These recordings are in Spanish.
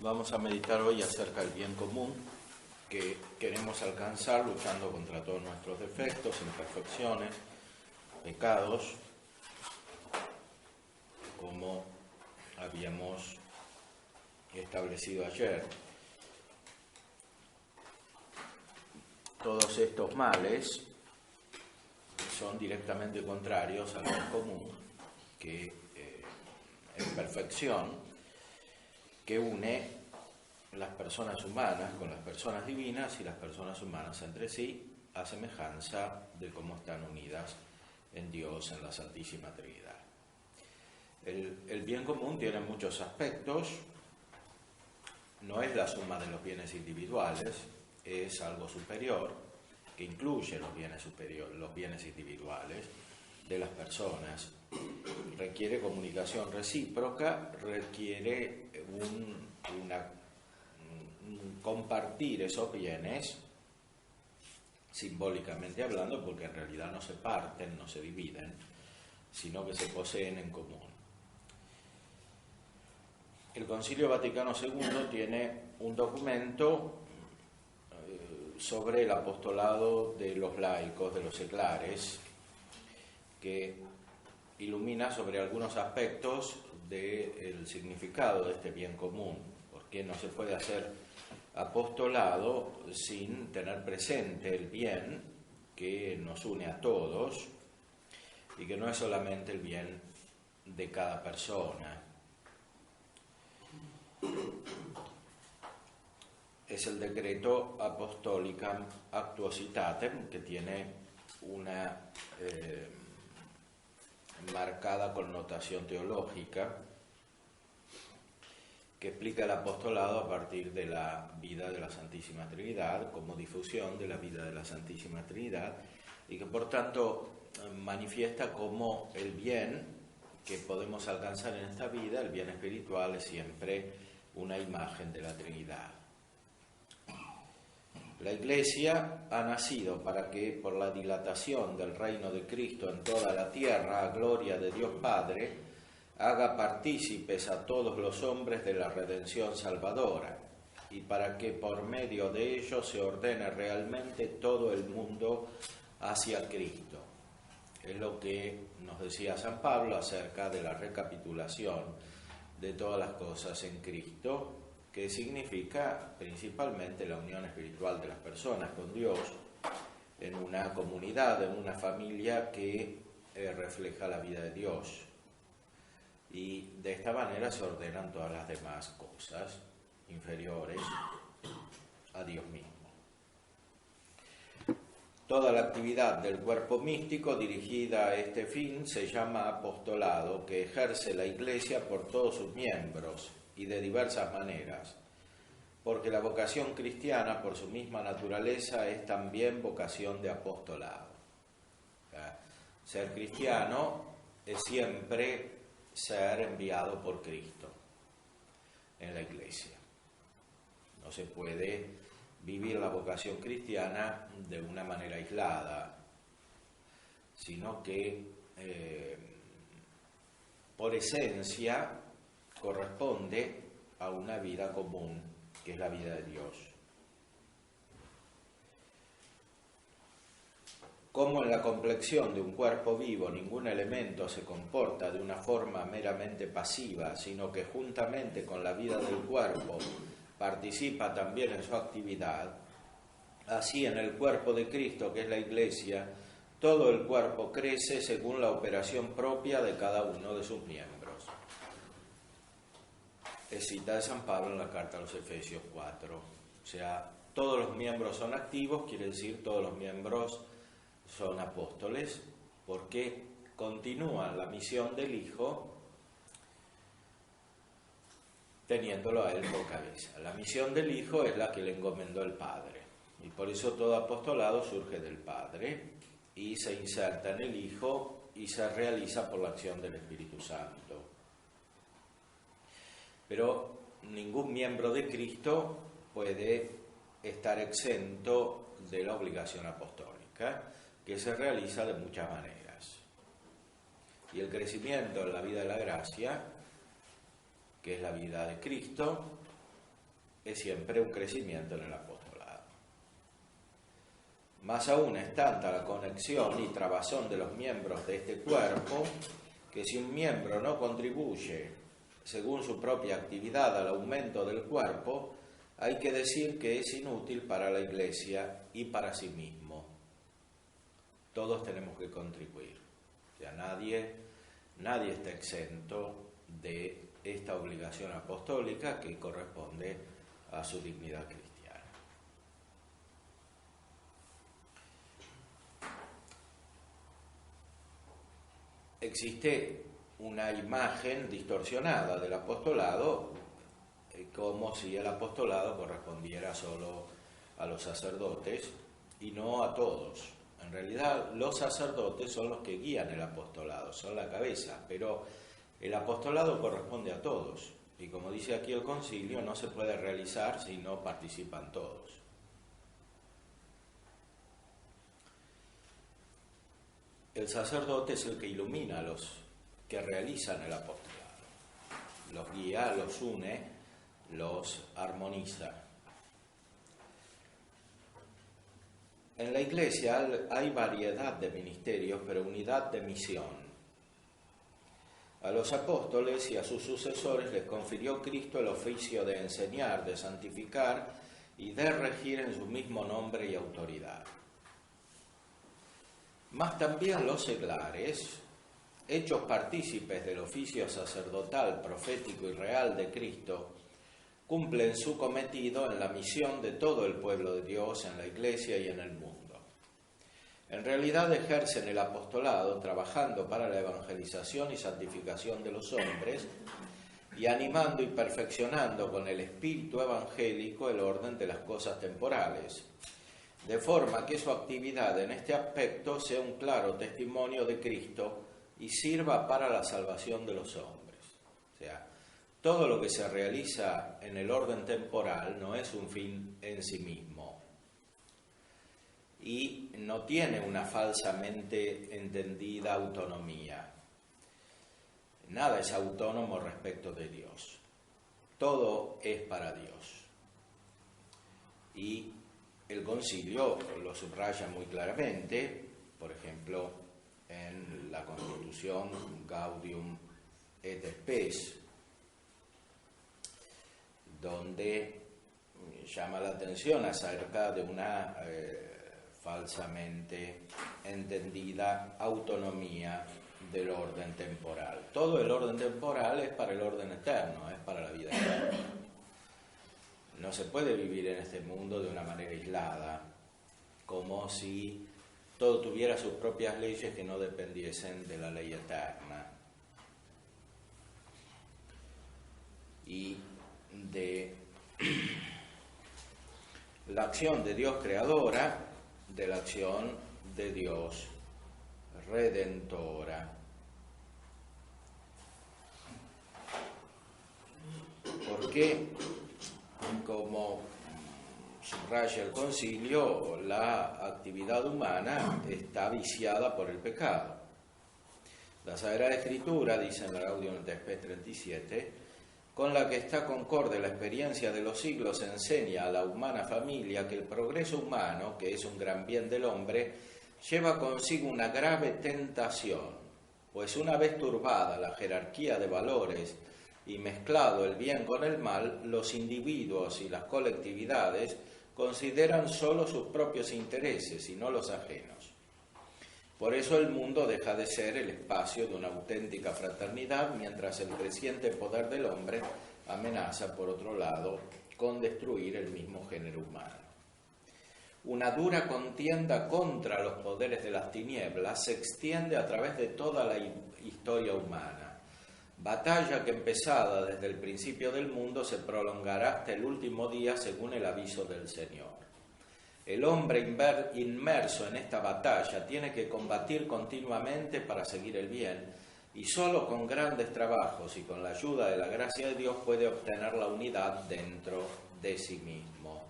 Vamos a meditar hoy acerca del bien común que queremos alcanzar luchando contra todos nuestros defectos, imperfecciones, pecados, como habíamos establecido ayer. Todos estos males son directamente contrarios al bien común, que es perfección, que une las personas humanas con las personas divinas y las personas humanas entre sí, a semejanza de cómo están unidas en Dios, en la Santísima Trinidad. El bien común tiene muchos aspectos, no es la suma de los bienes individuales, es algo superior, que incluye los bienes individuales de las personas. Requiere comunicación recíproca, requiere un compartir esos bienes, simbólicamente hablando, porque en realidad no se parten, no se dividen, sino que se poseen en común. El Concilio Vaticano II tiene un documento sobre el apostolado de los laicos, de los seglares, que ilumina sobre algunos aspectos del significado de este bien común, porque no se puede hacer apostolado sin tener presente el bien que nos une a todos y que no es solamente el bien de cada persona. Es el Decreto Apostolicam Actuositatem, que tiene una marcada connotación teológica, que explica el apostolado a partir de la vida de la Santísima Trinidad, como difusión de la vida de la Santísima Trinidad, y que por tanto manifiesta cómo el bien que podemos alcanzar en esta vida, el bien espiritual, es siempre una imagen de la Trinidad. La Iglesia ha nacido para que, por la dilatación del reino de Cristo en toda la tierra, a gloria de Dios Padre, haga partícipes a todos los hombres de la redención salvadora, y para que por medio de ellos se ordene realmente todo el mundo hacia Cristo. Es lo que nos decía San Pablo acerca de la recapitulación de todas las cosas en Cristo, que significa principalmente la unión espiritual de las personas con Dios en una comunidad, en una familia que refleja la vida de Dios. Y de esta manera se ordenan todas las demás cosas inferiores a Dios mismo. Toda la actividad del cuerpo místico dirigida a este fin se llama apostolado, que ejerce la Iglesia por todos sus miembros y de diversas maneras, porque la vocación cristiana, por su misma naturaleza, es también vocación de apostolado. Ser cristiano es siempre ser enviado por Cristo en la Iglesia. No se puede vivir la vocación cristiana de una manera aislada, sino que por esencia corresponde a una vida común, que es la vida de Dios. Como en la complexión de un cuerpo vivo ningún elemento se comporta de una forma meramente pasiva, sino que juntamente con la vida del cuerpo participa también en su actividad, así en el cuerpo de Cristo, que es la Iglesia, todo el cuerpo crece según la operación propia de cada uno de sus miembros. Es cita de San Pablo en la carta a los Efesios 4. O sea, todos los miembros son activos, quiere decir todos los miembros son apóstoles, porque continúan la misión del Hijo teniéndolo a él por cabeza. La misión del Hijo es la que le encomendó el Padre, y por eso todo apostolado surge del Padre y se inserta en el Hijo y se realiza por la acción del Espíritu Santo. Pero ningún miembro de Cristo puede estar exento de la obligación apostólica, que se realiza de muchas maneras. Y el crecimiento en la vida de la gracia, que es la vida de Cristo, es siempre un crecimiento en el apostolado. Más aún es tanta la conexión y trabazón de los miembros de este cuerpo, que si un miembro no contribuye según su propia actividad al aumento del cuerpo, hay que decir que es inútil para la Iglesia y para sí mismo. Todos tenemos que contribuir. O sea, nadie está exento de esta obligación apostólica que corresponde a su dignidad cristiana. Existe una imagen distorsionada del apostolado, como si el apostolado correspondiera solo a los sacerdotes y no a todos. En realidad, los sacerdotes son los que guían el apostolado, son la cabeza, pero el apostolado corresponde a todos. Y como dice aquí el concilio, no se puede realizar si no participan todos. El sacerdote es el que ilumina a los que realizan el apostolado. Los guía, los une, los armoniza. En la Iglesia hay variedad de ministerios, pero unidad de misión. A los apóstoles y a sus sucesores les confirió Cristo el oficio de enseñar, de santificar y de regir en su mismo nombre y autoridad. Mas también los seglares, hechos partícipes del oficio sacerdotal, profético y real de Cristo, cumplen su cometido en la misión de todo el pueblo de Dios en la Iglesia y en el mundo. En realidad ejercen el apostolado trabajando para la evangelización y santificación de los hombres y animando y perfeccionando con el espíritu evangélico el orden de las cosas temporales, de forma que su actividad en este aspecto sea un claro testimonio de Cristo y sirva para la salvación de los hombres. O sea, todo lo que se realiza en el orden temporal no es un fin en sí mismo y no tiene una falsamente entendida autonomía. Nada es autónomo respecto de Dios. Todo es para Dios. Y el concilio lo subraya muy claramente, por ejemplo, en la Constitución Gaudium et Spes, donde llama la atención acerca de una falsamente entendida autonomía del orden temporal. Todo el orden temporal es para el orden eterno, es para la vida eterna. No se puede vivir en este mundo de una manera aislada, como si todo tuviera sus propias leyes que no dependiesen de la ley eterna y de la acción de Dios creadora, de la acción de Dios redentora. Porque, como subraya el concilio, la actividad humana está viciada por el pecado. La Sagrada Escritura, dice en la Gaudium et Spes 37, con la que está concorde la experiencia de los siglos, enseña a la humana familia que el progreso humano, que es un gran bien del hombre, lleva consigo una grave tentación, pues una vez turbada la jerarquía de valores y mezclado el bien con el mal, los individuos y las colectividades consideran solo sus propios intereses y no los ajenos. Por eso el mundo deja de ser el espacio de una auténtica fraternidad, mientras el creciente poder del hombre amenaza, por otro lado, con destruir el mismo género humano. Una dura contienda contra los poderes de las tinieblas se extiende a través de toda la historia humana. Batalla que, empezada desde el principio del mundo, se prolongará hasta el último día según el aviso del Señor. El hombre inmerso en esta batalla tiene que combatir continuamente para seguir el bien, y solo con grandes trabajos y con la ayuda de la gracia de Dios puede obtener la unidad dentro de sí mismo.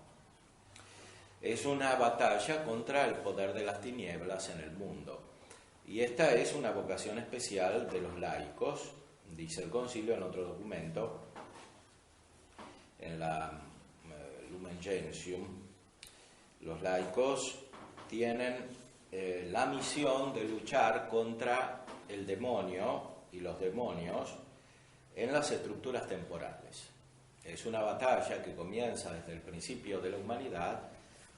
Es una batalla contra el poder de las tinieblas en el mundo, y esta es una vocación especial de los laicos, dice el concilio en otro documento, en la Gentium, los laicos tienen la misión de luchar contra el demonio y los demonios en las estructuras temporales. Es una batalla que comienza desde el principio de la humanidad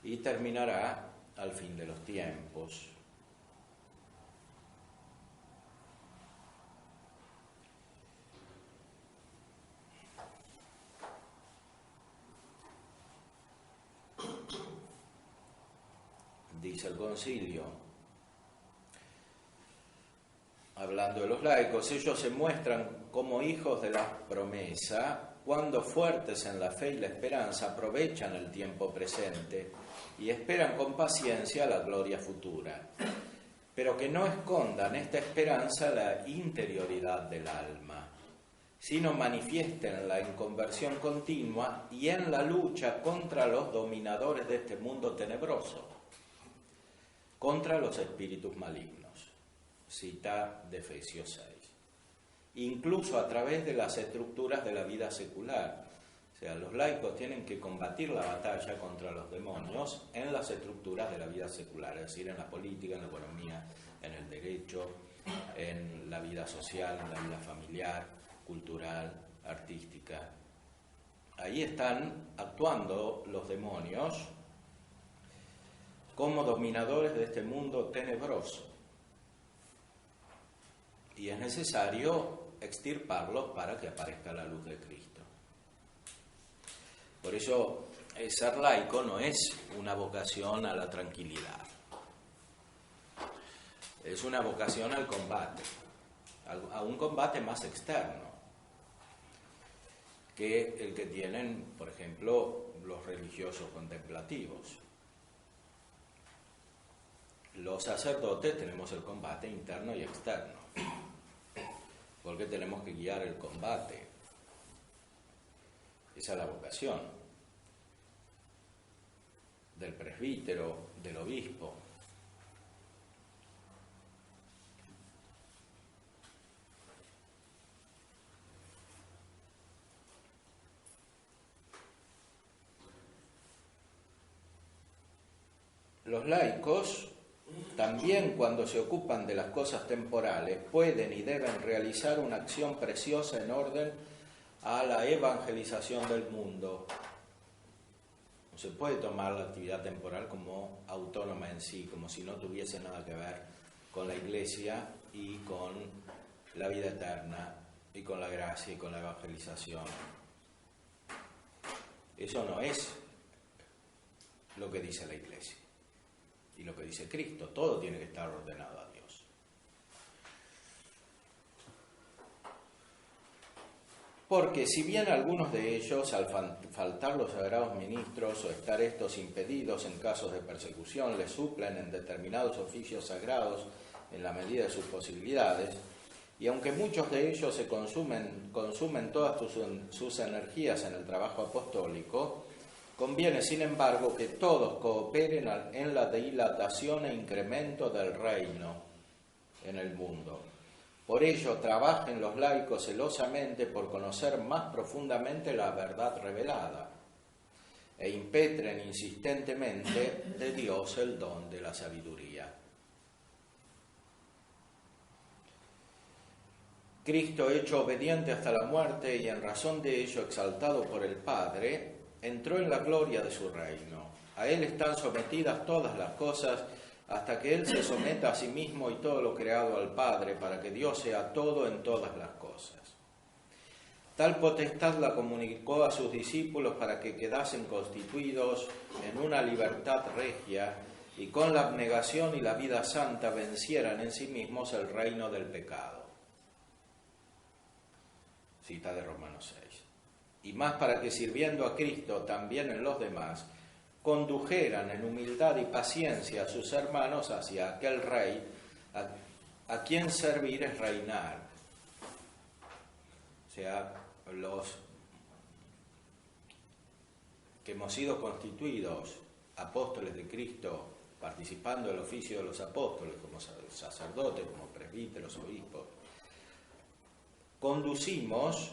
y terminará al fin de los tiempos. Dice el concilio, hablando de los laicos, ellos se muestran como hijos de la promesa cuando, fuertes en la fe y la esperanza, aprovechan el tiempo presente y esperan con paciencia la gloria futura, pero que no escondan esta esperanza la interioridad del alma, sino manifiestenla en conversión continua y en la lucha contra los dominadores de este mundo tenebroso, contra los espíritus malignos, cita de Efesios 6, incluso a través de las estructuras de la vida secular. O sea, los laicos tienen que combatir la batalla contra los demonios en las estructuras de la vida secular, es decir, en la política, en la economía, en el derecho, en la vida social, en la vida familiar, cultural, artística. Ahí están actuando los demonios como dominadores de este mundo tenebroso. Y es necesario extirparlos para que aparezca la luz de Cristo. Por eso, ser laico no es una vocación a la tranquilidad. Es una vocación al combate, a un combate más externo que el que tienen, por ejemplo, los religiosos contemplativos. Los sacerdotes tenemos el combate interno y externo, porque tenemos que guiar el combate. Esa es la vocación del presbítero, del obispo. Los laicos, también cuando se ocupan de las cosas temporales, pueden y deben realizar una acción preciosa en orden a la evangelización del mundo. No se puede tomar la actividad temporal como autónoma en sí, como si no tuviese nada que ver con la Iglesia y con la vida eterna y con la gracia y con la evangelización. Eso no es lo que dice la Iglesia y lo que dice Cristo. Todo tiene que estar ordenado a Dios. Porque si bien algunos de ellos, al faltar los sagrados ministros o estar estos impedidos en casos de persecución, les suplen en determinados oficios sagrados en la medida de sus posibilidades, y aunque muchos de ellos se consumen todas sus energías en el trabajo apostólico, conviene, sin embargo, que todos cooperen en la dilatación e incremento del reino en el mundo. Por ello, trabajen los laicos celosamente por conocer más profundamente la verdad revelada e impetren insistentemente de Dios el don de la sabiduría. Cristo, hecho obediente hasta la muerte y en razón de ello exaltado por el Padre, entró en la gloria de su reino. A Él están sometidas todas las cosas, hasta que Él se someta a sí mismo y todo lo creado al Padre, para que Dios sea todo en todas las cosas. Tal potestad la comunicó a sus discípulos para que quedasen constituidos en una libertad regia y con la abnegación y la vida santa vencieran en sí mismos el reino del pecado. Cita de Romanos 6. Y más para que, sirviendo a Cristo también en los demás, condujeran en humildad y paciencia a sus hermanos hacia aquel Rey a quien servir es reinar. O sea, los que hemos sido constituidos apóstoles de Cristo, participando del oficio de los apóstoles, como sacerdotes, como presbíteros, obispos, conducimos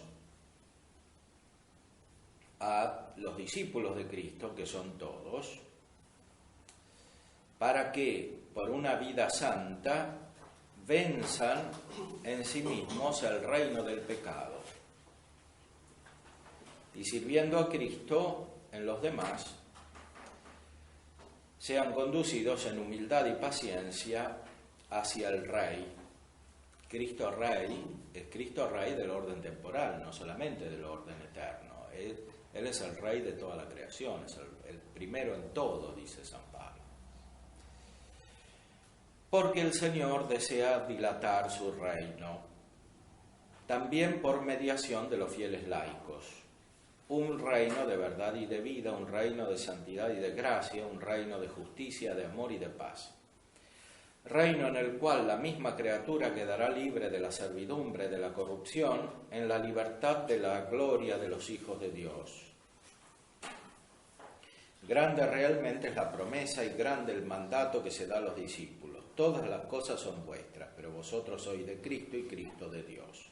a los discípulos de Cristo, que son todos, para que por una vida santa venzan en sí mismos el reino del pecado y sirviendo a Cristo en los demás, sean conducidos en humildad y paciencia hacia el Rey. Cristo Rey es Cristo Rey del orden temporal, no solamente del orden eterno. Él es el Rey de toda la creación, es el primero en todo, dice San Pablo. Porque el Señor desea dilatar su reino, también por mediación de los fieles laicos. Un reino de verdad y de vida, un reino de santidad y de gracia, un reino de justicia, de amor y de paz. Reino en el cual la misma criatura quedará libre de la servidumbre, de la corrupción, en la libertad de la gloria de los hijos de Dios. Grande realmente es la promesa y grande el mandato que se da a los discípulos. Todas las cosas son vuestras, pero vosotros sois de Cristo y Cristo de Dios.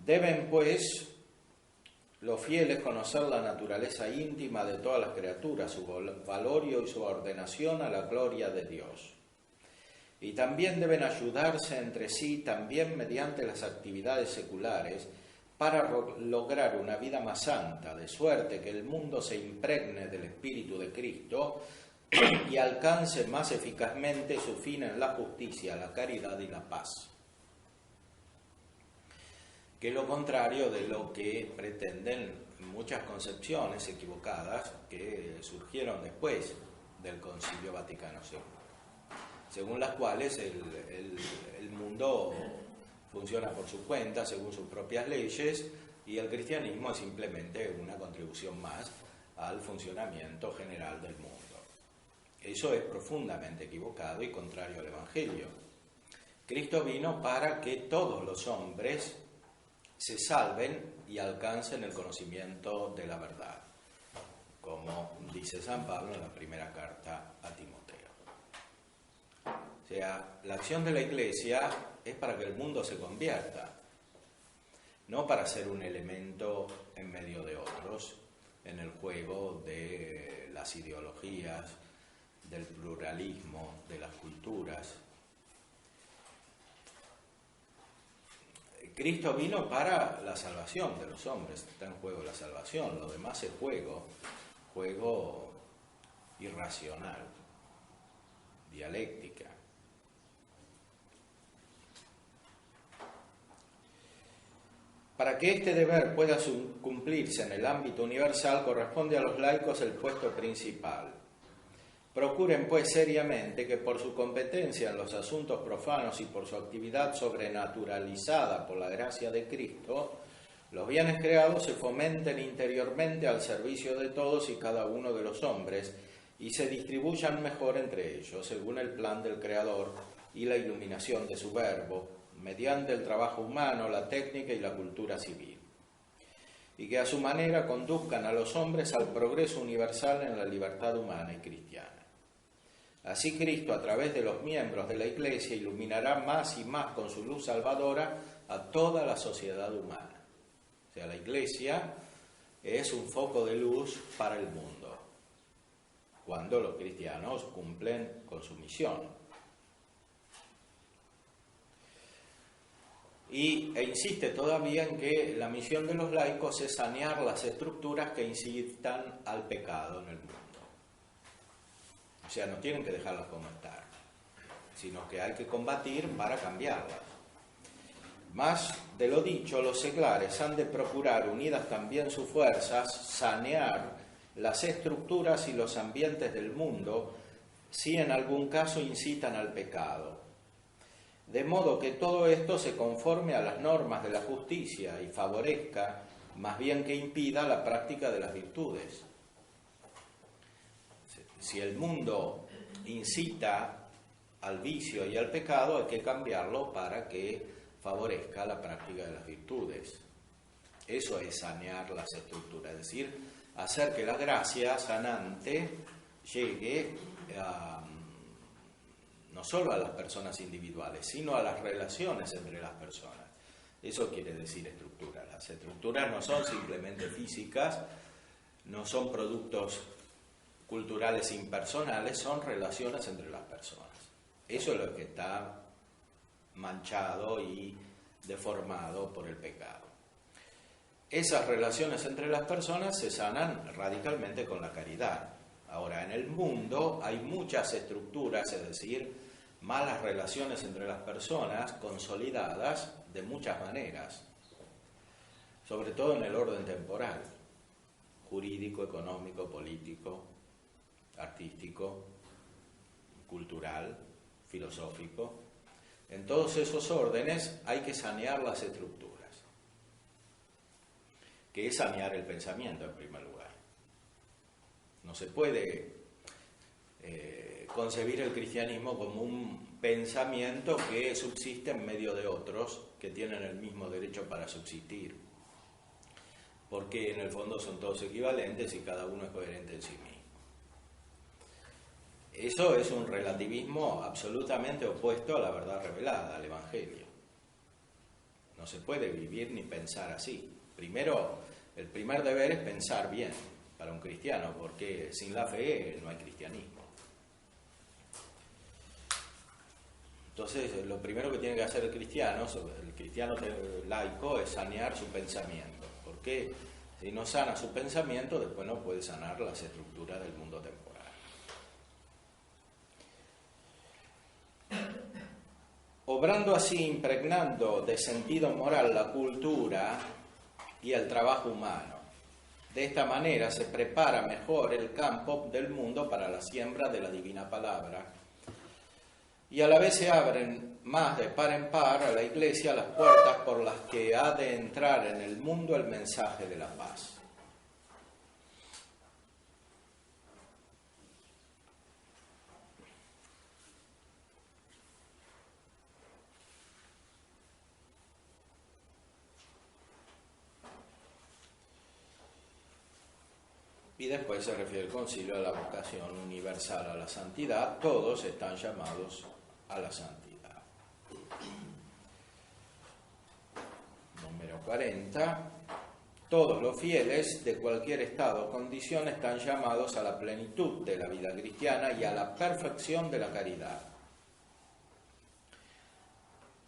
Deben, pues, los fieles conocer la naturaleza íntima de todas las criaturas, su valorio y su ordenación a la gloria de Dios. Y también deben ayudarse entre sí, también mediante las actividades seculares, para lograr una vida más santa, de suerte que el mundo se impregne del Espíritu de Cristo y alcance más eficazmente su fin en la justicia, la caridad y la paz. Que es lo contrario de lo que pretenden muchas concepciones equivocadas que surgieron después del Concilio Vaticano II, según las cuales el mundo funciona por su cuenta, según sus propias leyes, y el cristianismo es simplemente una contribución más al funcionamiento general del mundo. Eso es profundamente equivocado y contrario al Evangelio. Cristo vino para que todos los hombres se salven y alcancen el conocimiento de la verdad, como dice San Pablo en la primera carta a Timoteo. O sea, la acción de la Iglesia es para que el mundo se convierta, no para ser un elemento en medio de otros, en el juego de las ideologías, del pluralismo, de las culturas. Cristo vino para la salvación de los hombres, está en juego la salvación, lo demás es juego irracional, dialéctica. Para que este deber pueda cumplirse en el ámbito universal, corresponde a los laicos el puesto principal. Procuren, pues, seriamente que por su competencia en los asuntos profanos y por su actividad sobrenaturalizada por la gracia de Cristo, los bienes creados se fomenten interiormente al servicio de todos y cada uno de los hombres y se distribuyan mejor entre ellos, según el plan del Creador y la iluminación de su verbo, mediante el trabajo humano, la técnica y la cultura civil, y que a su manera conduzcan a los hombres al progreso universal en la libertad humana y cristiana. Así Cristo, a través de los miembros de la Iglesia, iluminará más y más con su luz salvadora a toda la sociedad humana. O sea, la Iglesia es un foco de luz para el mundo, cuando los cristianos cumplen con su misión. E insiste todavía en que la misión de los laicos es sanear las estructuras que incitan al pecado en el mundo. O sea, no tienen que dejarlas como están, sino que hay que combatir para cambiarlas. Más de lo dicho, los seglares han de procurar, unidas también sus fuerzas, sanear las estructuras y los ambientes del mundo si en algún caso incitan al pecado. De modo que todo esto se conforme a las normas de la justicia y favorezca, más bien que impida, la práctica de las virtudes. Si el mundo incita al vicio y al pecado, hay que cambiarlo para que favorezca la práctica de las virtudes. Eso es sanear las estructuras, es decir, hacer que la gracia sanante llegue no solo a las personas individuales, sino a las relaciones entre las personas. Eso quiere decir estructura. Las estructuras no son simplemente físicas, no son productos culturales impersonales, son relaciones entre las personas. Eso es lo que está manchado y deformado por el pecado. Esas relaciones entre las personas se sanan radicalmente con la caridad. Ahora, en el mundo hay muchas estructuras, es decir, malas relaciones entre las personas consolidadas de muchas maneras, sobre todo en el orden temporal, jurídico, económico, político, artístico, cultural, filosófico. En todos esos órdenes hay que sanear las estructuras, que es sanear el pensamiento en primer lugar. No se puede concebir el cristianismo como un pensamiento que subsiste en medio de otros que tienen el mismo derecho para subsistir, porque en el fondo son todos equivalentes y cada uno es coherente en sí mismo. Eso es un relativismo absolutamente opuesto a la verdad revelada, al Evangelio. No se puede vivir ni pensar así. Primero, el primer deber es pensar bien para un cristiano, porque sin la fe no hay cristianismo. Entonces, lo primero que tiene que hacer el cristiano laico, es sanear su pensamiento, porque si no sana su pensamiento, después no puede sanar las estructuras del mundo temporal. Obrando así, impregnando de sentido moral la cultura y el trabajo humano. De esta manera se prepara mejor el campo del mundo para la siembra de la divina palabra, y a la vez se abren más de par en par a la Iglesia las puertas por las que ha de entrar en el mundo el mensaje de la paz. Y después se refiere el concilio a la vocación universal a la santidad. Todos están llamados a la santidad. Número 40. Todos los fieles de cualquier estado o condición están llamados a la plenitud de la vida cristiana y a la perfección de la caridad.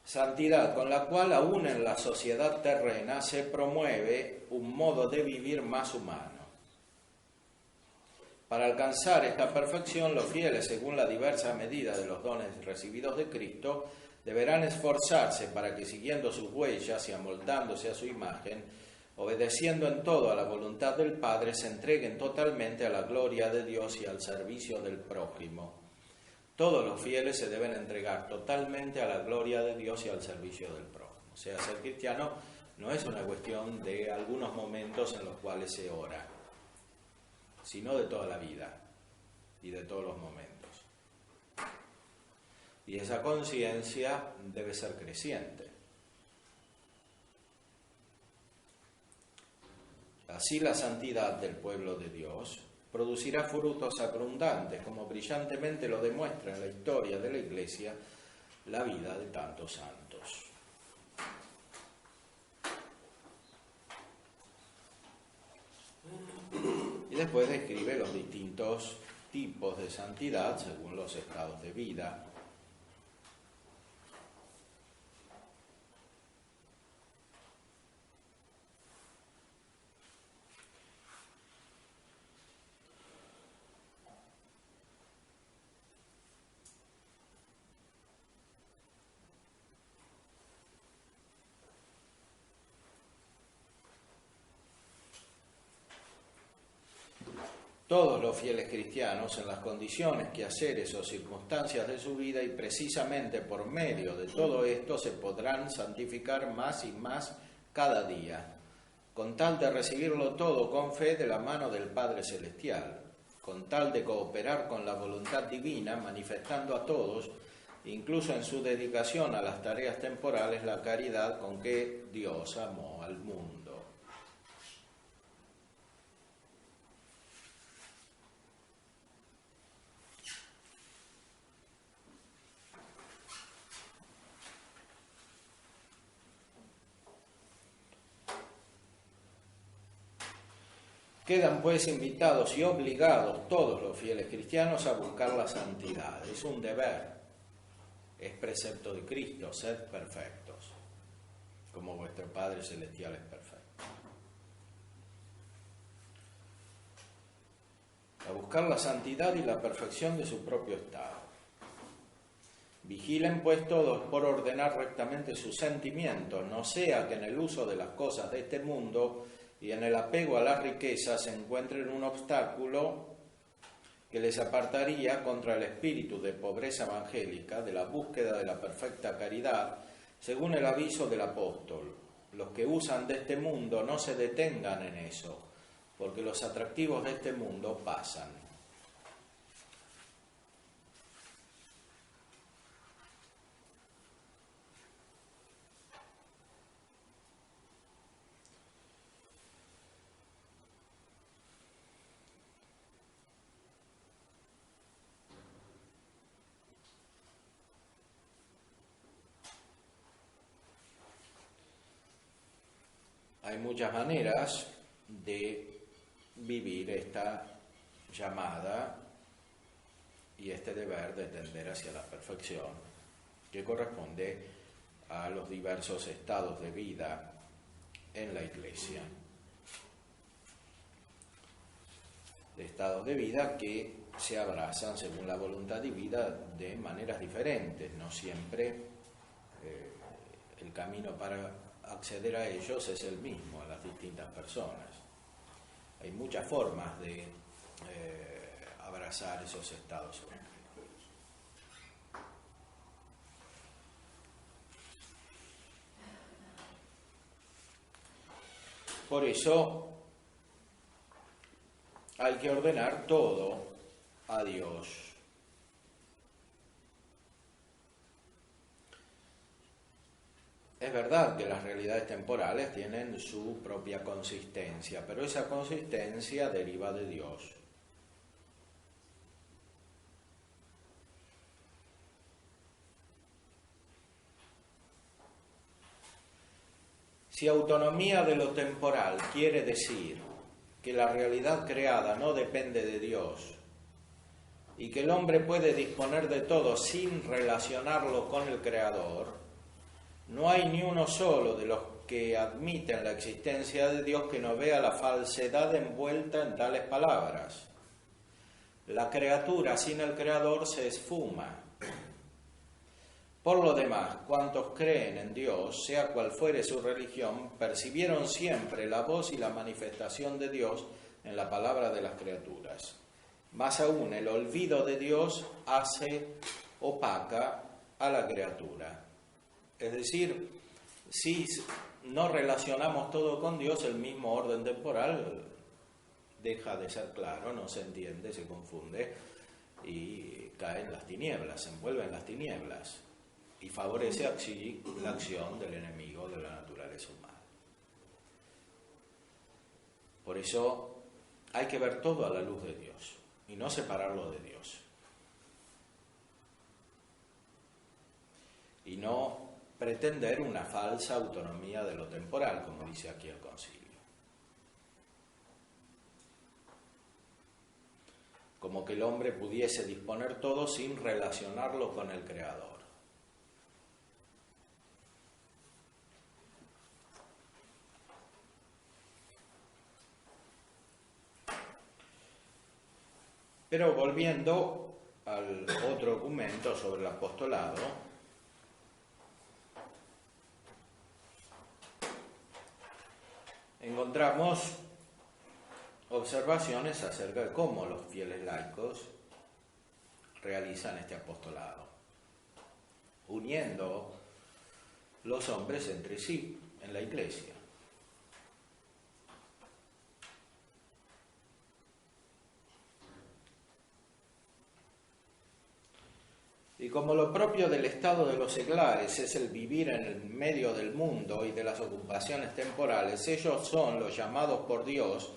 Santidad con la cual aún en la sociedad terrena se promueve un modo de vivir más humano. Para alcanzar esta perfección, los fieles, según la diversa medida de los dones recibidos de Cristo, deberán esforzarse para que, siguiendo sus huellas y amoldándose a su imagen, obedeciendo en todo a la voluntad del Padre, se entreguen totalmente a la gloria de Dios y al servicio del prójimo. Todos los fieles se deben entregar totalmente a la gloria de Dios y al servicio del prójimo. O sea, ser cristiano no es una cuestión de algunos momentos en los cuales se ora, sino de toda la vida y de todos los momentos. Y esa conciencia debe ser creciente. Así la santidad del pueblo de Dios producirá frutos abundantes, como brillantemente lo demuestra en la historia de la Iglesia la vida de tantos santos. Y después describe los distintos tipos de santidad según los estados de vida. Todos los fieles cristianos, en las condiciones, quehaceres o circunstancias de su vida, y precisamente por medio de todo esto, se podrán santificar más y más cada día, con tal de recibirlo todo con fe de la mano del Padre Celestial, con tal de cooperar con la voluntad divina, manifestando a todos, incluso en su dedicación a las tareas temporales, la caridad con que Dios amó al mundo. Quedan pues invitados y obligados todos los fieles cristianos a buscar la santidad. Es un deber, es precepto de Cristo, sed perfectos, como vuestro Padre Celestial es perfecto. A buscar la santidad y la perfección de su propio estado. Vigilen pues todos por ordenar rectamente sus sentimientos, no sea que en el uso de las cosas de este mundo y en el apego a las riquezas se encuentren un obstáculo que les apartaría contra el espíritu de pobreza evangélica, de la búsqueda de la perfecta caridad, según el aviso del apóstol. Los que usan de este mundo no se detengan en eso, porque los atractivos de este mundo pasan. Hay muchas maneras de vivir esta llamada y este deber de tender hacia la perfección, que corresponde a los diversos estados de vida en la Iglesia. Estados de vida que se abrazan según la voluntad divina de maneras diferentes, no siempre el camino para acceder a ellos es el mismo a las distintas personas. Hay muchas formas de abrazar esos estados. Por eso hay que ordenar todo a Dios. Es verdad que las realidades temporales tienen su propia consistencia, pero esa consistencia deriva de Dios. Si autonomía de lo temporal quiere decir que la realidad creada no depende de Dios y que el hombre puede disponer de todo sin relacionarlo con el Creador, no hay ni uno solo de los que admiten la existencia de Dios que no vea la falsedad envuelta en tales palabras. La criatura sin el Creador se esfuma. Por lo demás, cuantos creen en Dios, sea cual fuere su religión, percibieron siempre la voz y la manifestación de Dios en la palabra de las criaturas. Más aún, el olvido de Dios hace opaca a la criatura. Es decir, si no relacionamos todo con Dios, el mismo orden temporal deja de ser claro, no se entiende, se confunde y cae en las tinieblas, se envuelve en las tinieblas y favorece así la acción del enemigo de la naturaleza humana. Por eso hay que ver todo a la luz de Dios y no separarlo de Dios. Y no pretender una falsa autonomía de lo temporal, como dice aquí el concilio. Como que el hombre pudiese disponer todo sin relacionarlo con el Creador. Pero volviendo al otro documento sobre el apostolado, encontramos observaciones acerca de cómo los fieles laicos realizan este apostolado, uniendo los hombres entre sí en la Iglesia. Y como lo propio del estado de los seglares es el vivir en el medio del mundo y de las ocupaciones temporales, ellos son los llamados por Dios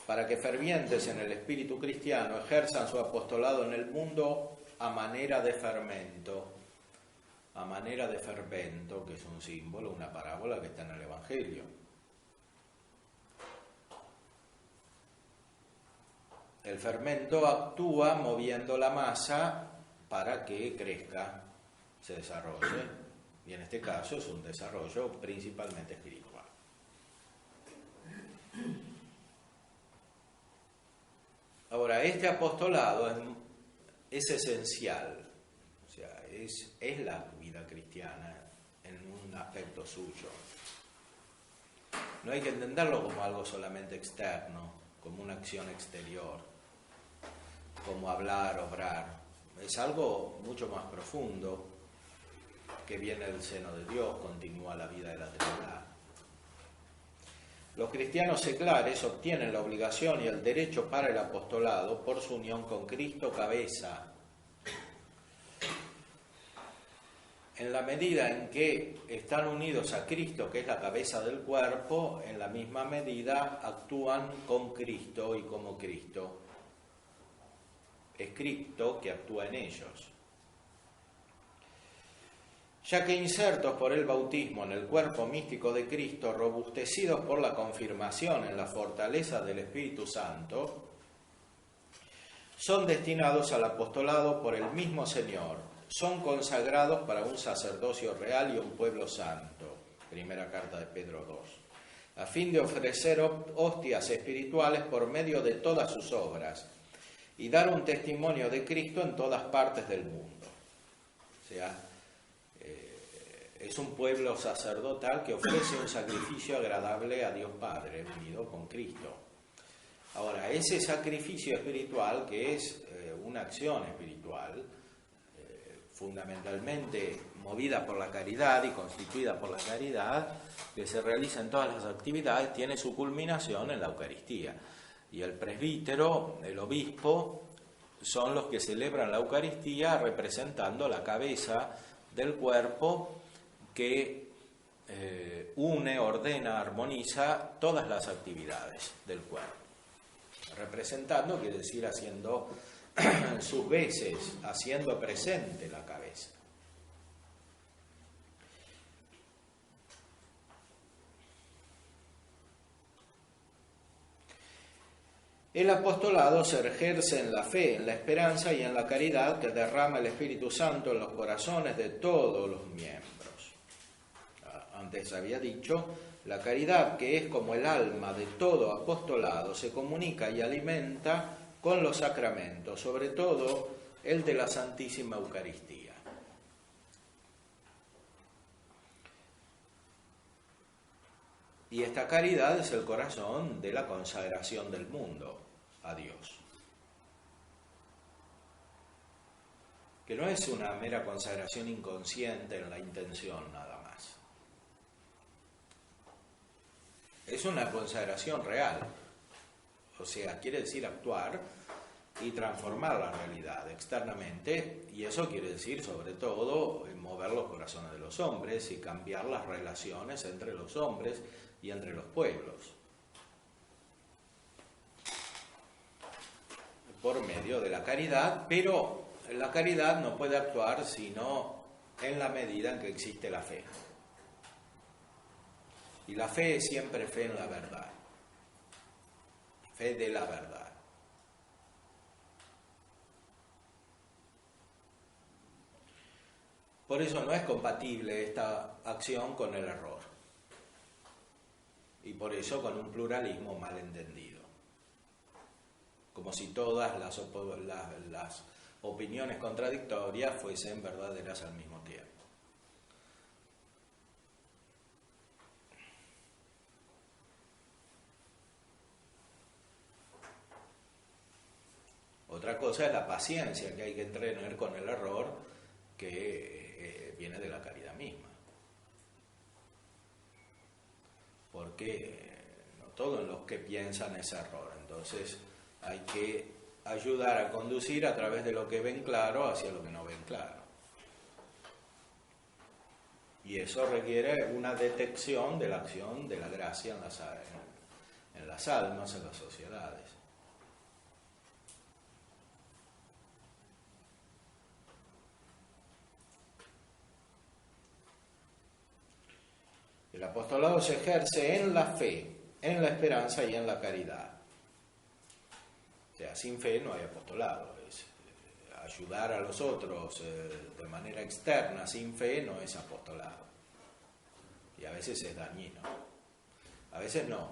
para que fervientes en el espíritu cristiano ejerzan su apostolado en el mundo a manera de fermento, que es un símbolo, una parábola que está en el Evangelio. el fermento actúa moviendo la masa para que crezca, se desarrolle, y en este caso es un desarrollo principalmente espiritual. Ahora, este apostolado es esencial, o sea, es la vida cristiana en un aspecto suyo. No hay que entenderlo como algo solamente externo, como una acción exterior, como hablar, obrar. Es algo mucho más profundo, que viene del seno de Dios, continúa la vida de la Trinidad. Los cristianos seculares obtienen la obligación y el derecho para el apostolado por su unión con Cristo cabeza. En la medida en que están unidos a Cristo, que es la cabeza del cuerpo, en la misma medida actúan con Cristo y como Cristo. Es Cristo que actúa en ellos. Ya que insertos por el bautismo en el cuerpo místico de Cristo, robustecidos por la confirmación en la fortaleza del Espíritu Santo, son destinados al apostolado por el mismo Señor, son consagrados para un sacerdocio real y un pueblo santo, primera carta de Pedro 2, a fin de ofrecer hostias espirituales por medio de todas sus obras y dar un testimonio de Cristo en todas partes del mundo. O sea, es un pueblo sacerdotal que ofrece un sacrificio agradable a Dios Padre, unido con Cristo. Ahora, ese sacrificio espiritual, que es una acción espiritual, fundamentalmente movida por la caridad y constituida por la caridad, que se realiza en todas las actividades, tiene su culminación en la Eucaristía. Y el presbítero, el obispo, son los que celebran la Eucaristía representando la cabeza del cuerpo que une, ordena, armoniza todas las actividades del cuerpo. Representando quiere decir haciendo sus veces, haciendo presente la cabeza. El apostolado se ejerce en la fe, en la esperanza y en la caridad que derrama el Espíritu Santo en los corazones de todos los miembros. Antes había dicho, la caridad, que es como el alma de todo apostolado, se comunica y alimenta con los sacramentos, sobre todo el de la Santísima Eucaristía. Y esta caridad es el corazón de la consagración del mundo a Dios. Que no es una mera consagración inconsciente en la intención nada más. Es una consagración real. O sea, quiere decir actuar y transformar la realidad externamente, y eso quiere decir sobre todo mover los corazones de los hombres y cambiar las relaciones entre los hombres y entre los pueblos, por medio de la caridad, pero la caridad no puede actuar sino en la medida en que existe la fe. Y la fe es siempre fe en la verdad, fe de la verdad. Por eso no es compatible esta acción con el error. Y por eso con un pluralismo mal entendido. Como si todas las opiniones contradictorias fuesen verdaderas al mismo tiempo. Otra cosa es la paciencia que hay que tener con el error, que viene de la caridad misma. Porque no todos los que piensan es error. Entonces hay que ayudar a conducir a través de lo que ven claro hacia lo que no ven claro. Y eso requiere una detección de la acción de la gracia en las almas, en las sociedades. El apostolado se ejerce en la fe, en la esperanza y en la caridad. sea, sin fe no hay apostolado. Ayudar a los otros de manera externa, sin fe, no es apostolado. Y a veces es dañino. A veces no,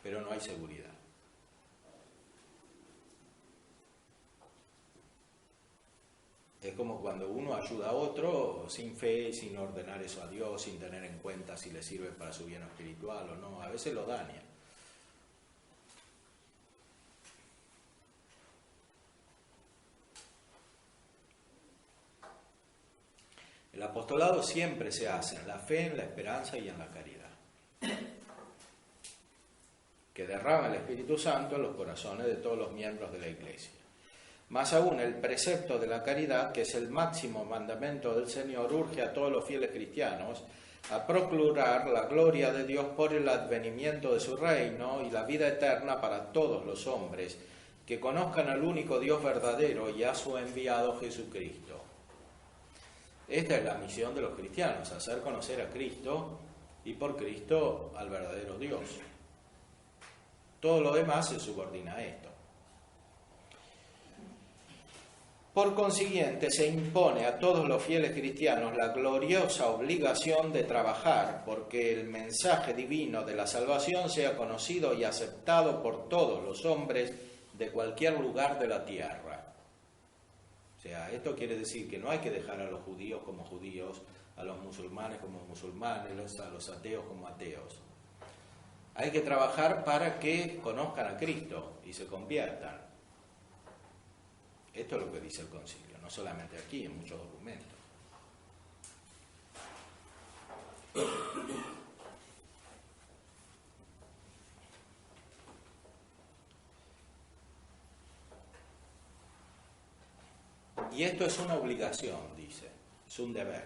pero no hay seguridad. Es como cuando uno ayuda a otro sin fe, sin ordenar eso a Dios, sin tener en cuenta si le sirve para su bien espiritual o no. A veces lo daña. El apostolado siempre se hace en la fe, en la esperanza y en la caridad, que derrama el Espíritu Santo en los corazones de todos los miembros de la Iglesia. Más aún, el precepto de la caridad, que es el máximo mandamiento del Señor, urge a todos los fieles cristianos a procurar la gloria de Dios por el advenimiento de su reino y la vida eterna para todos los hombres, que conozcan al único Dios verdadero y a su enviado Jesucristo. Esta es la misión de los cristianos, hacer conocer a Cristo y por Cristo al verdadero Dios. Todo lo demás se subordina a esto. Por consiguiente, se impone a todos los fieles cristianos la gloriosa obligación de trabajar porque el mensaje divino de la salvación sea conocido y aceptado por todos los hombres de cualquier lugar de la tierra. O sea, esto quiere decir que no hay que dejar a los judíos como judíos, a los musulmanes como musulmanes, a los ateos como ateos. Hay que trabajar para que conozcan a Cristo y se conviertan. Esto es lo que dice el concilio, no solamente aquí, en muchos documentos. Y esto es una obligación, dice, es un deber.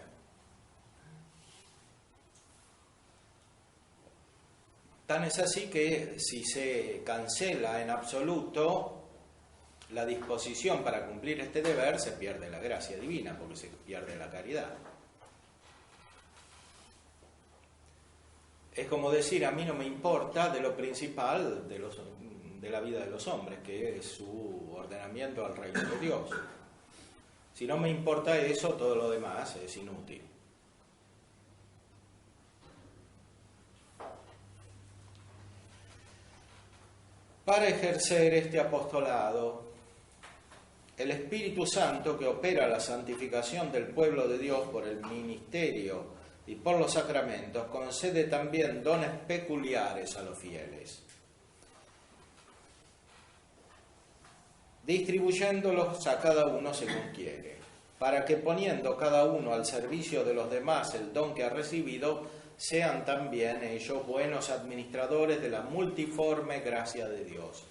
Tan es así que si se cancela en absoluto la disposición para cumplir este deber, se pierde la gracia divina, porque se pierde la caridad. Es como decir, a mí no me importa de lo principal de la vida de los hombres, que es su ordenamiento al reino de Dios. Si no me importa eso, todo lo demás es inútil. Para ejercer este apostolado, el Espíritu Santo, que opera la santificación del pueblo de Dios por el ministerio y por los sacramentos, concede también dones peculiares a los fieles, distribuyéndolos a cada uno según quiere, para que poniendo cada uno al servicio de los demás el don que ha recibido, sean también ellos buenos administradores de la multiforme gracia de Dios.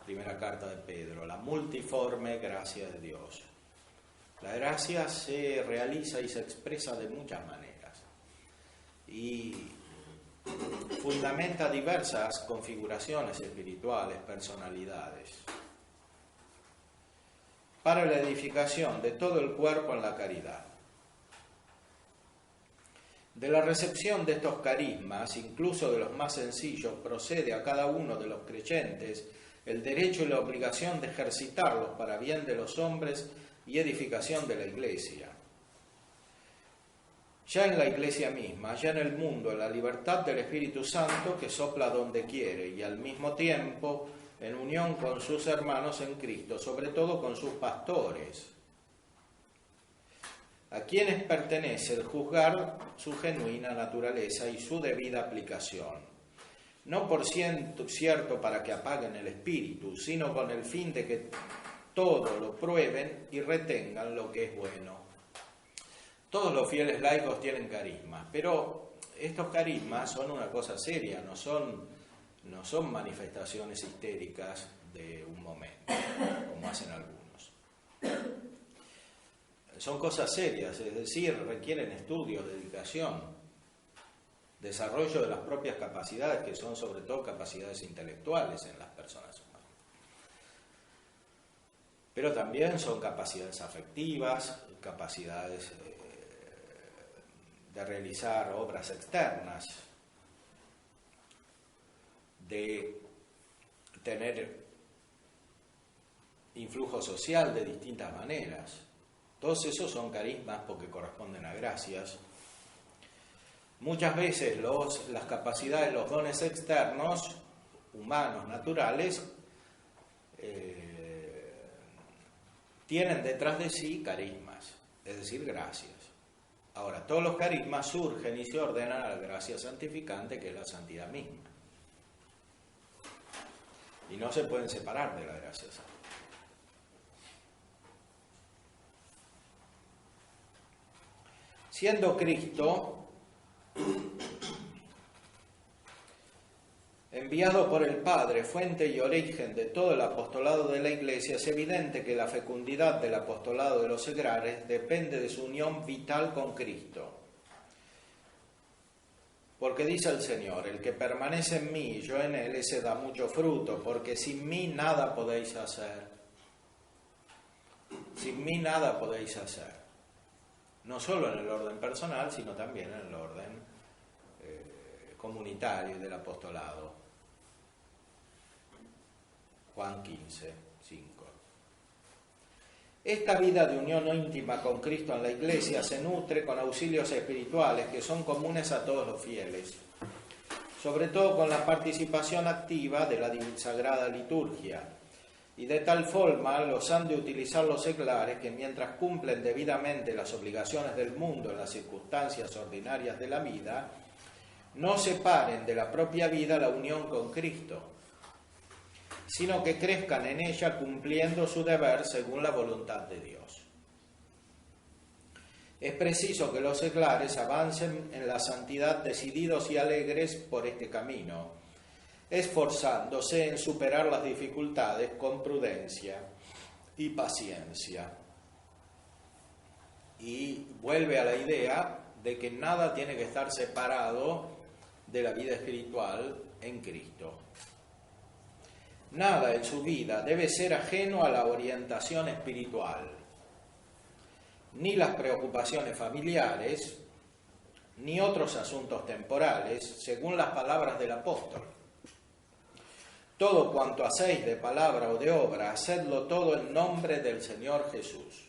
Primera carta de Pedro, la multiforme gracia de Dios. La gracia se realiza y se expresa de muchas maneras y fundamenta diversas configuraciones espirituales, personalidades, para la edificación de todo el cuerpo en la caridad. De la recepción de estos carismas, incluso de los más sencillos, procede a cada uno de los creyentes el derecho y la obligación de ejercitarlos para bien de los hombres y edificación de la Iglesia. Ya en la Iglesia misma, ya en el mundo, en la libertad del Espíritu Santo que sopla donde quiere y al mismo tiempo en unión con sus hermanos en Cristo, sobre todo con sus pastores, a quienes pertenece el juzgar su genuina naturaleza y su debida aplicación. No por cierto para que apaguen el espíritu, sino con el fin de que todo lo prueben y retengan lo que es bueno. Todos los fieles laicos tienen carismas, pero estos carismas son una cosa seria, no son manifestaciones histéricas de un momento, como hacen algunos. Son cosas serias, es decir, requieren estudio, dedicación, desarrollo de las propias capacidades, que son sobre todo capacidades intelectuales en las personas humanas. Pero también son capacidades afectivas, capacidades de realizar obras externas, de tener influjo social de distintas maneras. Todos esos son carismas porque corresponden a gracias. Muchas veces las capacidades, los dones externos, humanos, naturales, tienen detrás de sí carismas, es decir, gracias. Ahora, todos los carismas surgen y se ordenan a la gracia santificante, que es la santidad misma. Y no se pueden separar de la gracia santa. Siendo Cristo enviado por el Padre, fuente y origen de todo el apostolado de la Iglesia, es evidente que la fecundidad del apostolado de los seglares depende de su unión vital con Cristo. Porque dice el Señor, el que permanece en mí y yo en él, ese da mucho fruto, porque sin mí nada podéis hacer. Sin mí nada podéis hacer. No solo en el orden personal, sino también en el orden comunitario del apostolado. Juan 15, 5. Esta vida de unión íntima con Cristo en la Iglesia se nutre con auxilios espirituales que son comunes a todos los fieles, sobre todo con la participación activa de la sagrada liturgia, y de tal forma los han de utilizar los seglares que mientras cumplen debidamente las obligaciones del mundo en las circunstancias ordinarias de la vida, no separen de la propia vida la unión con Cristo, sino que crezcan en ella cumpliendo su deber según la voluntad de Dios. Es preciso que los seglares avancen en la santidad decididos y alegres por este camino, esforzándose en superar las dificultades con prudencia y paciencia. Y vuelve a la idea de que nada tiene que estar separado de la vida espiritual en Cristo. Nada en su vida debe ser ajeno a la orientación espiritual, ni las preocupaciones familiares, ni otros asuntos temporales, según las palabras del apóstol. Todo cuanto hacéis de palabra o de obra, hacedlo todo en nombre del Señor Jesús,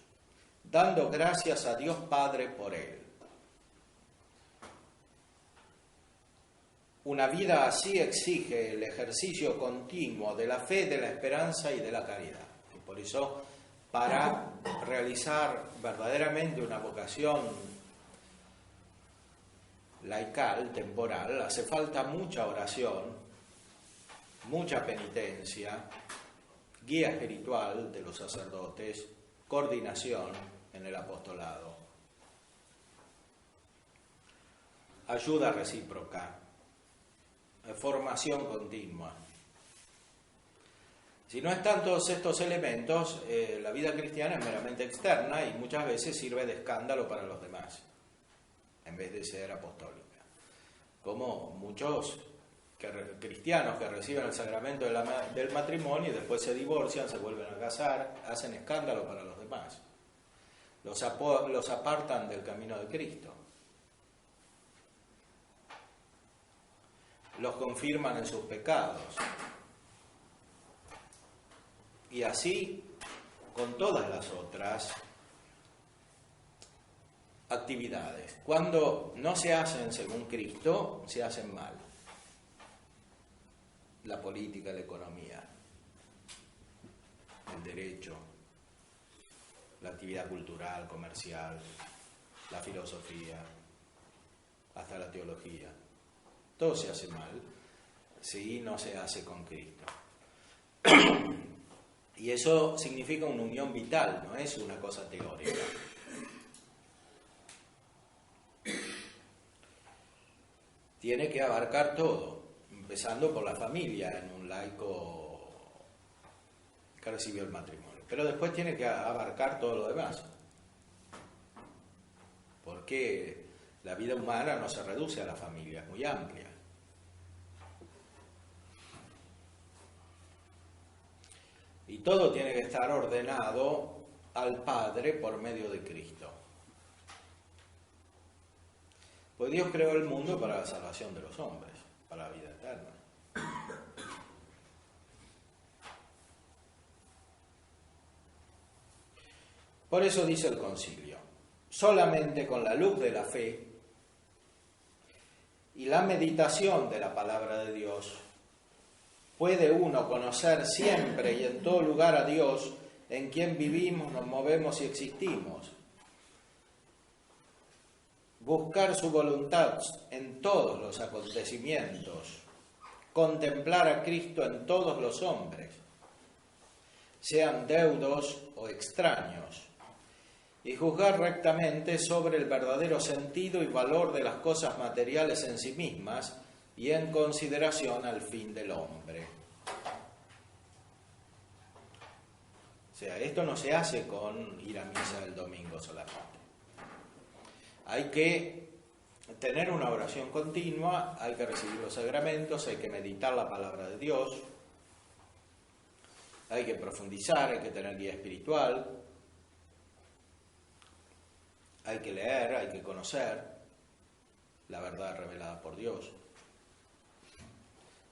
dando gracias a Dios Padre por él. Una vida así exige el ejercicio continuo de la fe, de la esperanza y de la caridad. Y por eso, para realizar verdaderamente una vocación laical, temporal, hace falta mucha oración, mucha penitencia, guía espiritual de los sacerdotes, coordinación en el apostolado, ayuda recíproca, formación continua. Si no están todos estos elementos, la vida cristiana es meramente externa y muchas veces sirve de escándalo para los demás, en vez de ser apostólica. Como muchos cristianos que reciben el sacramento del matrimonio y después se divorcian, se vuelven a casar, hacen escándalo para los demás. Los apartan del camino de Cristo. Los confirman en sus pecados. Y así con todas las otras actividades. Cuando no se hacen según Cristo, se hacen mal. La política, la economía, el derecho, la actividad cultural, comercial, la filosofía, hasta la teología. Todo se hace mal si no se hace con Cristo. Y eso significa una unión vital, no es una cosa teórica. Tiene que abarcar todo, empezando por la familia en un laico que recibió el matrimonio. Pero después tiene que abarcar todo lo demás. Porque la vida humana no se reduce a la familia, es muy amplia. Y todo tiene que estar ordenado al Padre por medio de Cristo. Pues Dios creó el mundo para la salvación de los hombres, para la vida eterna. Por eso dice el concilio, solamente con la luz de la fe y la meditación de la palabra de Dios puede uno conocer siempre y en todo lugar a Dios, en quien vivimos, nos movemos y existimos. Buscar su voluntad en todos los acontecimientos, contemplar a Cristo en todos los hombres, sean deudos o extraños, y juzgar rectamente sobre el verdadero sentido y valor de las cosas materiales en sí mismas y en consideración al fin del hombre. O sea, esto no se hace con ir a misa el domingo solamente. Hay que tener una oración continua, hay que recibir los sacramentos, hay que meditar la palabra de Dios, hay que profundizar, hay que tener guía espiritual, hay que leer, hay que conocer la verdad revelada por Dios.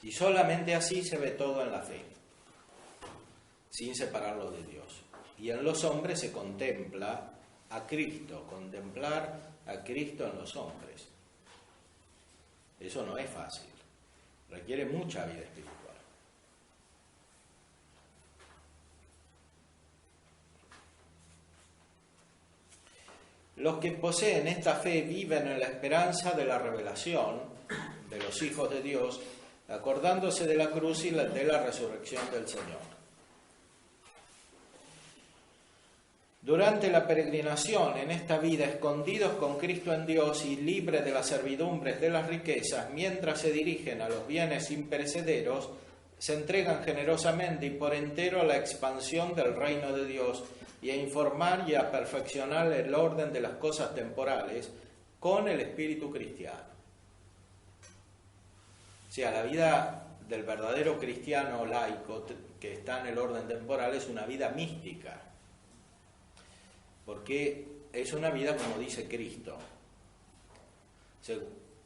Y solamente así se ve todo en la fe, sin separarlo de Dios. Y en los hombres se contempla a Cristo, contemplar a Cristo en los hombres. Eso no es fácil, requiere mucha vida espiritual. Los que poseen esta fe viven en la esperanza de la revelación de los hijos de Dios, acordándose de la cruz y de la resurrección del Señor. Durante la peregrinación en esta vida, escondidos con Cristo en Dios y libres de las servidumbres de las riquezas, mientras se dirigen a los bienes imperecederos, se entregan generosamente y por entero a la expansión del reino de Dios y a informar y a perfeccionar el orden de las cosas temporales con el espíritu cristiano. O sea, la vida del verdadero cristiano laico que está en el orden temporal es una vida mística, porque es una vida como dice Cristo,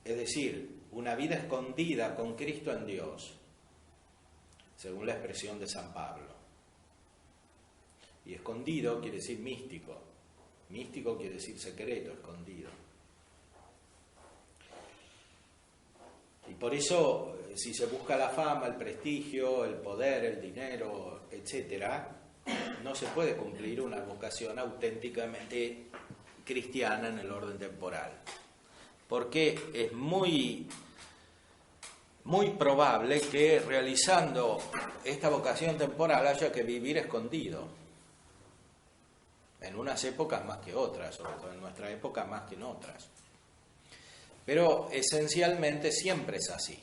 es decir, una vida escondida con Cristo en Dios, según la expresión de San Pablo. Y escondido quiere decir místico, místico quiere decir secreto, escondido. Y por eso, si se busca la fama, el prestigio, el poder, el dinero, etcétera, no se puede cumplir una vocación auténticamente cristiana en el orden temporal, porque es muy probable que realizando esta vocación temporal haya que vivir escondido, en unas épocas más que otras, sobre todo en nuestra época más que en otras, pero esencialmente siempre es así,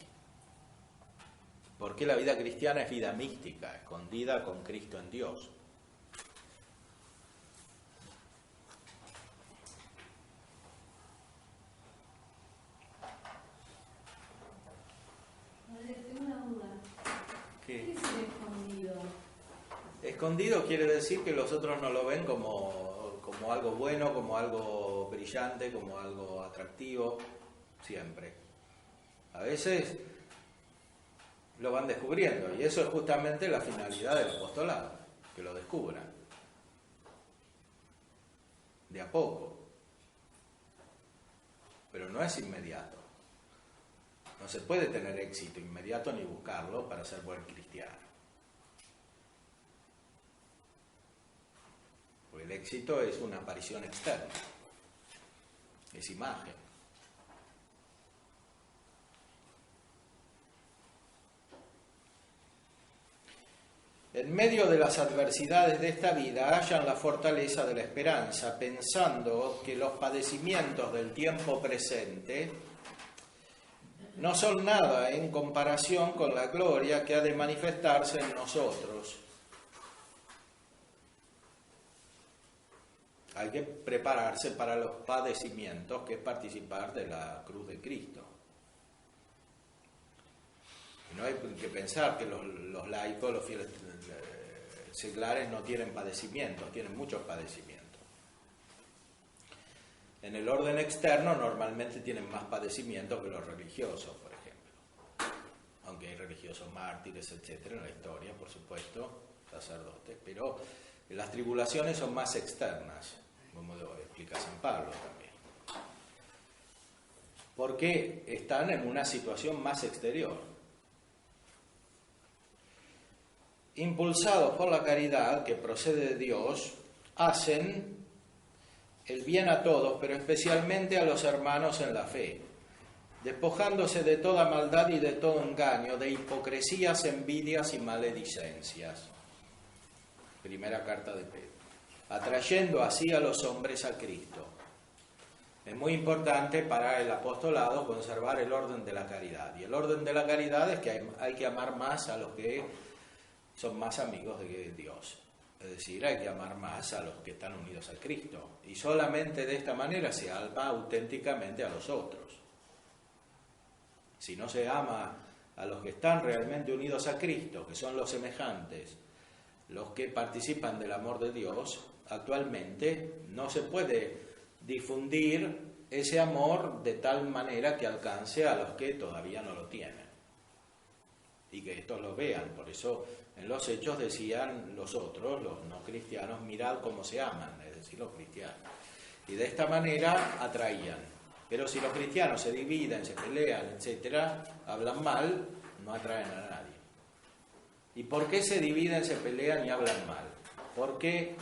porque la vida cristiana es vida mística, escondida con Cristo en Dios. Tengo una duda. ¿Qué es el escondido? Escondido quiere decir que los otros no lo ven como algo bueno, como algo brillante, como algo atractivo, siempre. A veces lo van descubriendo, y eso es justamente la finalidad del apostolado, que lo descubran de a poco, pero no es inmediato. No se puede tener éxito inmediato ni buscarlo para ser buen cristiano, porque el éxito es una aparición externa, es imagen. En medio de las adversidades de esta vida hallan la fortaleza de la esperanza, pensando que los padecimientos del tiempo presente no son nada en comparación con la gloria que ha de manifestarse en nosotros. Hay que prepararse para los padecimientos, que es participar de la cruz de Cristo. No hay que pensar que los laicos, los fieles seglares no tienen padecimientos, tienen muchos padecimientos. En el orden externo normalmente tienen más padecimientos que los religiosos, por ejemplo. Aunque hay religiosos mártires, etcétera, en la historia, por supuesto, sacerdotes, pero Las tribulaciones son más externas, como lo explica San Pablo también. Porque están en una situación más exterior. Impulsados por la caridad que procede de Dios, hacen el bien a todos, pero especialmente a los hermanos en la fe, despojándose de toda maldad y de todo engaño, de hipocresías, envidias y maledicencias. Primera carta de Pedro. Atrayendo así a los hombres a Cristo. Es muy importante para el apostolado conservar el orden de la caridad. Y el orden de la caridad es que hay que amar más a los que son más amigos de Dios. Es decir, hay que amar más a los que están unidos a Cristo. Y solamente de esta manera se ama auténticamente a los otros. Si no se ama a los que están realmente unidos a Cristo, que son los semejantes, los que participan del amor de Dios, actualmente no se puede difundir ese amor de tal manera que alcance a los que todavía no lo tienen. Y que estos lo vean. Por eso en los Hechos decían los otros, los no cristianos, mirad cómo se aman, es decir, los cristianos. Y de esta manera atraían. Pero si los cristianos se dividen, se pelean, etcétera, hablan mal, no atraen a nadie. ¿Y por qué se dividen, se pelean y hablan mal? Porque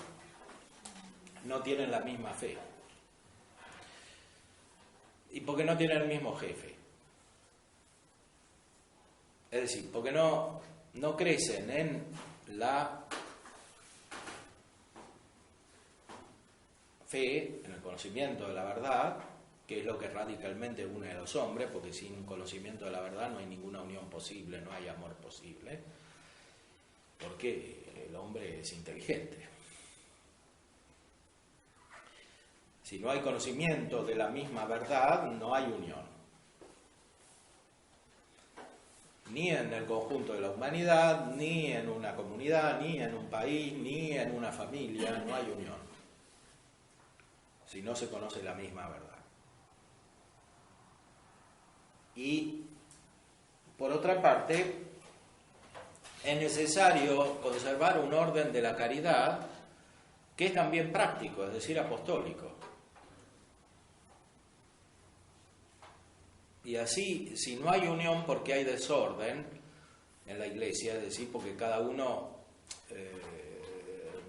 no tienen la misma fe. Y porque no tienen el mismo jefe. Es decir, porque no crecen en la fe, en el conocimiento de la verdad, que es lo que radicalmente une a los hombres, porque sin conocimiento de la verdad no hay ninguna unión posible, no hay amor posible, porque el hombre es inteligente. Si no hay conocimiento de la misma verdad, no hay unión. Ni en el conjunto de la humanidad, ni en una comunidad, ni en un país, ni en una familia, no hay unión. Si no se conoce la misma verdad. Y, por otra parte, es necesario conservar un orden de la caridad que es también práctico, es decir, apostólico. Y así, si no hay unión porque hay desorden en la iglesia, es decir, porque cada uno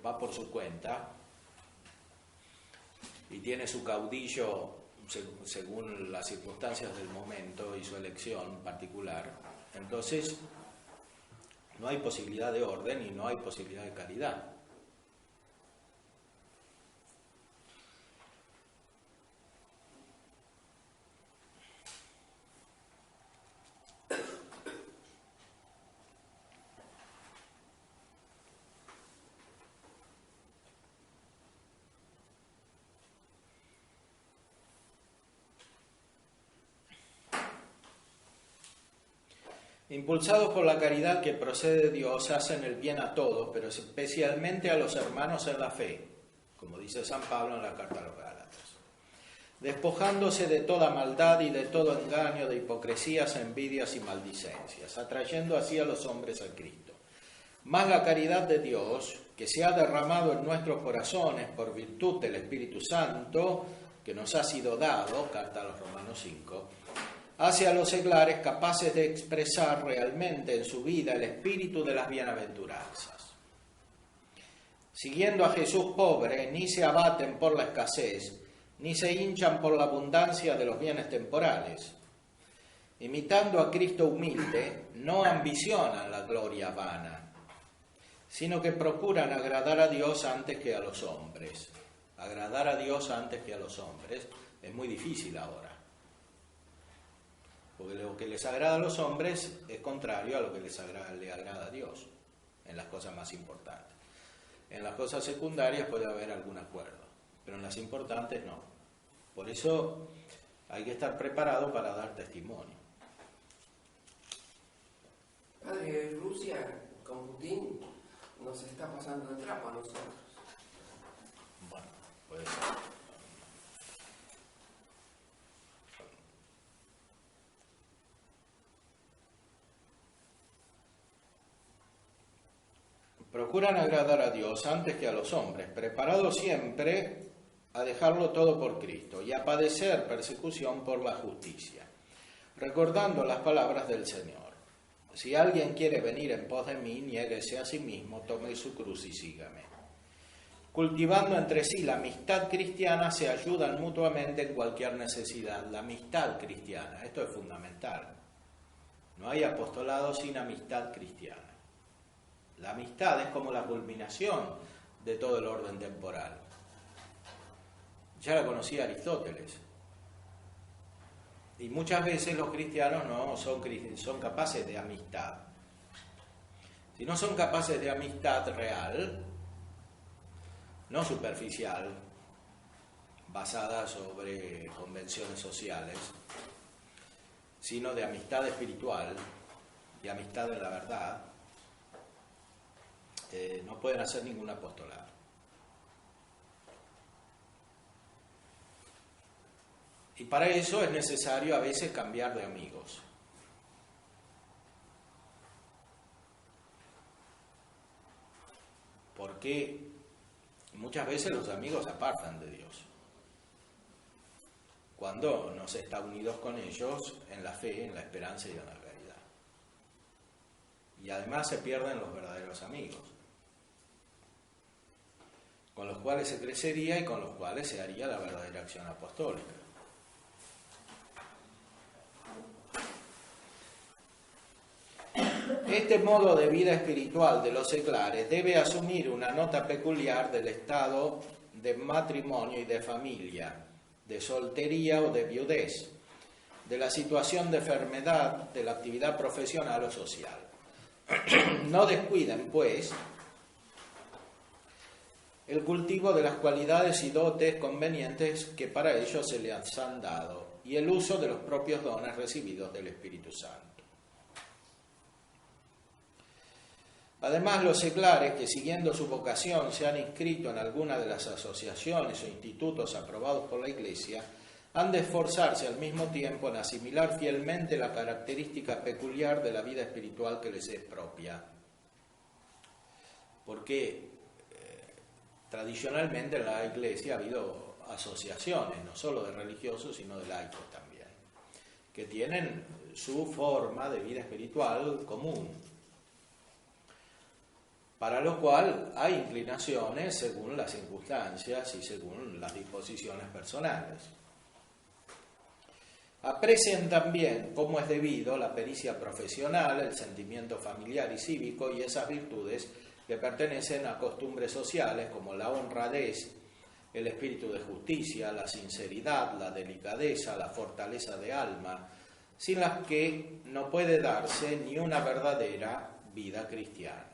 va por su cuenta y tiene su caudillo según las circunstancias del momento y su elección particular, entonces no hay posibilidad de orden y no hay posibilidad de caridad. Impulsados por la caridad que procede de Dios, hacen el bien a todos, pero especialmente a los hermanos en la fe, como dice San Pablo en la carta a los Gálatas, despojándose de toda maldad y de todo engaño, de hipocresías, envidias y maldicencias, atrayendo así a los hombres a Cristo. Más la caridad de Dios, que se ha derramado en nuestros corazones por virtud del Espíritu Santo, que nos ha sido dado, carta a los Romanos 5, hace a los seglares capaces de expresar realmente en su vida el espíritu de las bienaventuranzas. Siguiendo a Jesús pobre, ni se abaten por la escasez, ni se hinchan por la abundancia de los bienes temporales. Imitando a Cristo humilde, no ambicionan la gloria vana, sino que procuran agradar a Dios antes que a los hombres. Agradar a Dios antes que a los hombres es muy difícil ahora. Porque lo que les agrada a los hombres es contrario a lo que le agrada a Dios, en las cosas más importantes. En las cosas secundarias puede haber algún acuerdo, pero en las importantes no. Por eso hay que estar preparado para dar testimonio. Padre, Rusia con Putin nos está pasando el trapo a nosotros. Bueno, puede ser. procuran agradar a Dios antes que a los hombres, preparados siempre a dejarlo todo por Cristo y a padecer persecución por la justicia, recordando las palabras del Señor. Si alguien quiere venir en pos de mí, niéguese a sí mismo, tome su cruz y sígame. Cultivando entre sí la amistad cristiana, se ayudan mutuamente en cualquier necesidad. La amistad cristiana, esto es fundamental. No hay apostolado sin amistad cristiana. La amistad es como la culminación de todo el orden temporal. Ya la conocía Aristóteles. Y muchas veces los cristianos no son capaces de amistad. Si no son capaces de amistad real, no superficial, basada sobre convenciones sociales, sino de amistad espiritual y amistad en la verdad, no pueden hacer ningún apostolado. Y para eso es necesario a veces cambiar de amigos. Porque muchas veces los amigos apartan de Dios. Cuando no se está unidos con ellos en la fe, en la esperanza y en la caridad. Y además se pierden los verdaderos amigos, con los cuales se crecería y con los cuales se haría la verdadera acción apostólica. Este modo de vida espiritual de los seglares debe asumir una nota peculiar del estado de matrimonio y de familia, de soltería o de viudez, de la situación de enfermedad, de la actividad profesional o social. No descuiden, pues, el cultivo de las cualidades y dotes convenientes que para ellos se les han dado y el uso de los propios dones recibidos del Espíritu Santo. Además, los seglares que siguiendo su vocación se han inscrito en alguna de las asociaciones o institutos aprobados por la Iglesia, han de esforzarse al mismo tiempo en asimilar fielmente la característica peculiar de la vida espiritual que les es propia. Porque tradicionalmente en la Iglesia ha habido asociaciones, no solo de religiosos, sino de laicos también, que tienen su forma de vida espiritual común, para lo cual hay inclinaciones según las circunstancias y según las disposiciones personales. Aprecian también, como es debido, la pericia profesional, el sentimiento familiar y cívico y esas virtudes que pertenecen a costumbres sociales como la honradez, el espíritu de justicia, la sinceridad, la delicadeza, la fortaleza de alma, sin las que no puede darse ni una verdadera vida cristiana.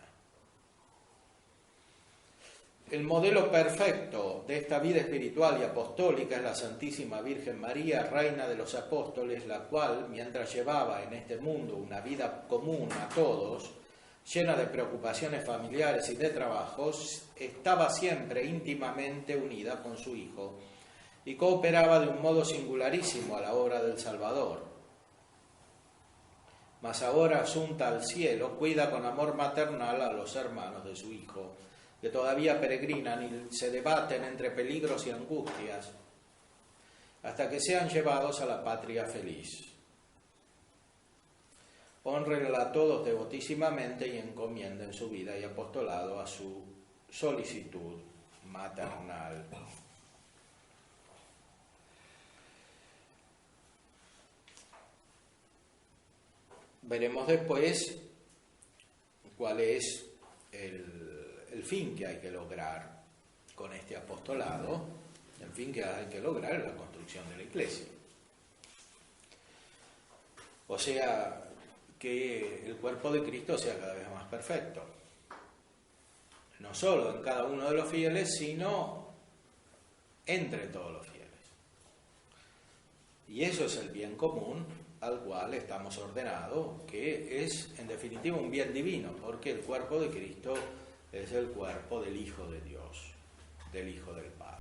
El modelo perfecto de esta vida espiritual y apostólica es la Santísima Virgen María, Reina de los Apóstoles, la cual, mientras llevaba en este mundo una vida común a todos, llena de preocupaciones familiares y de trabajos, estaba siempre íntimamente unida con su Hijo y cooperaba de un modo singularísimo a la obra del Salvador. Mas ahora, asunta al cielo, cuida con amor maternal a los hermanos de su Hijo, que todavía peregrinan y se debaten entre peligros y angustias, hasta que sean llevados a la patria feliz. Hónrenla a todos devotísimamente y encomienden su vida y apostolado a su solicitud maternal. Veremos después cuál es el fin que hay que lograr con este apostolado. El fin que hay que lograr es la construcción de la Iglesia. O sea, que el cuerpo de Cristo sea cada vez más perfecto. No solo en cada uno de los fieles, sino entre todos los fieles. Y eso es el bien común al cual estamos ordenados, que es en definitiva un bien divino, porque el cuerpo de Cristo es el cuerpo del Hijo de Dios, del Hijo del Padre.